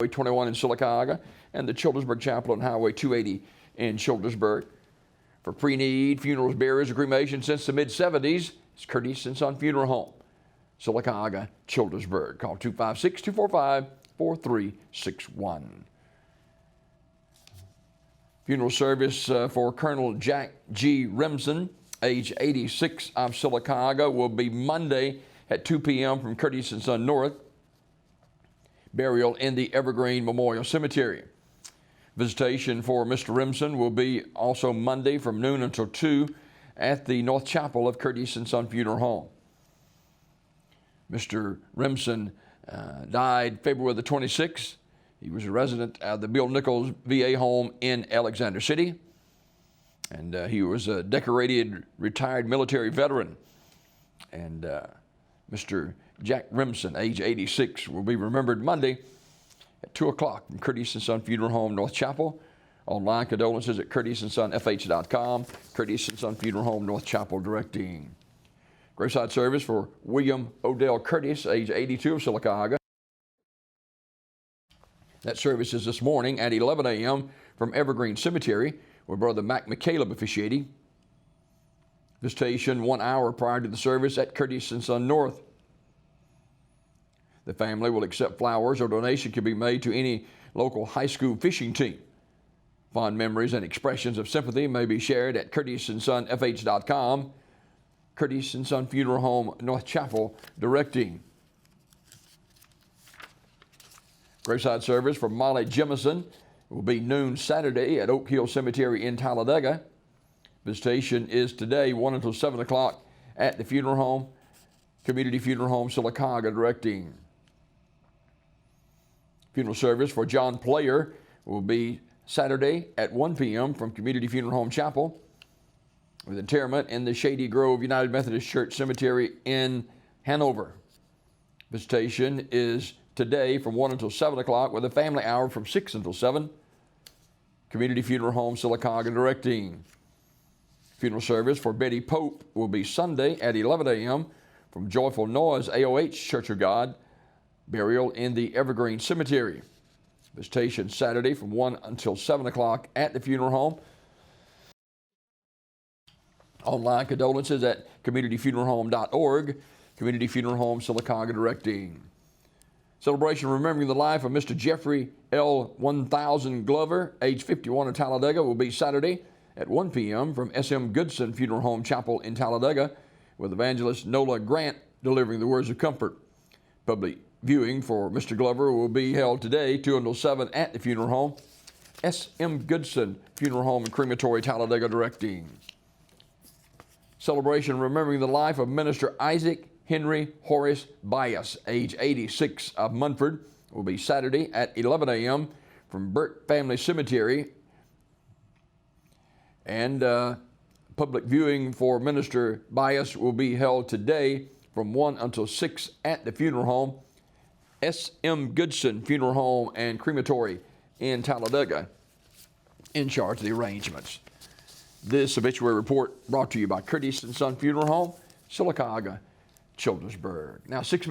Highway 21 in Sylacauga and the Childersburg Chapel on Highway 280 in Childersburg. For pre-need, funerals, burials, or cremation since the mid-70s, it's Curtis & Son Funeral Home, Sylacauga, Childersburg. Call 256-245-4361. Funeral service for Colonel Jack G. Remsen, age 86, of Sylacauga, will be Monday at 2 p.m. from Curtis & Son North. Burial in the Evergreen Memorial Cemetery. Visitation for Mr. Remsen will be also Monday from noon until 2 at the North Chapel of Curtis & Son Funeral Home. Mr. Remsen died February the 26th. He was a resident of the Bill Nichols VA home in Alexander City. And he was a decorated retired military veteran. And Mr. Jack Remsen, age 86, will be remembered Monday at 2 o'clock from Curtis & Son Funeral Home, North Chapel. Online condolences at curtisonfh.com. Curtis & Son Funeral Home, North Chapel, directing. Graveside service for William Odell Curtis, age 82, of Sylacauga. That service is this morning at 11 a.m. from Evergreen Cemetery, where Brother Mac McCaleb officiating. Visitation 1 hour prior to the service at Curtis & Son North. The family will accept flowers, or donation can be made to any local high school fishing team. Fond memories and expressions of sympathy may be shared at curtisonfh.com. Curtis & Son Funeral Home, North Chapel, directing. Graveside service for Molly Jemison will be noon Saturday at Oak Hill Cemetery in Talladega. Visitation is today 1 until 7 o'clock at the funeral home, Community Funeral Home, Sylacauga, directing. Funeral service for John Player will be Saturday at 1 p.m. from Community Funeral Home Chapel, with interment in the Shady Grove United Methodist Church Cemetery in Hanover. Visitation is today from 1 until 7 o'clock, with a family hour from 6 until 7. Community Funeral Home, Sylacauga, directing. Funeral service for Betty Pope will be Sunday at 11 a.m. from Joyful Noise AOH Church of God. Burial in the Evergreen Cemetery. Visitation Saturday from 1 until 7 o'clock at the funeral home. Online condolences at communityfuneralhome.org. Community Funeral Home, Sylacauga, directing. Celebration remembering the life of Mr. Jeffrey L. 1000 Glover, age 51, of Talladega, will be Saturday at 1 p.m. from S.M. Goodson Funeral Home Chapel in Talladega, with evangelist Nola Grant delivering the words of comfort. Public viewing for Mr. Glover will be held today, 2 until 7, at the funeral home. S.M. Goodson Funeral Home and Crematory, Talladega, directing. Celebration remembering the life of Minister Isaac Henry Horace Bias, age 86, of Munford, will be Saturday at 11 a.m. from Burt Family Cemetery. And public viewing for Minister Bias will be held today from 1 until 6 at the funeral home, S.M. Goodson Funeral Home and Crematory in Talladega, in charge of the arrangements. This obituary report brought to you by Curtis & Son Funeral Home, Sylacauga, Childersburg. Now, 6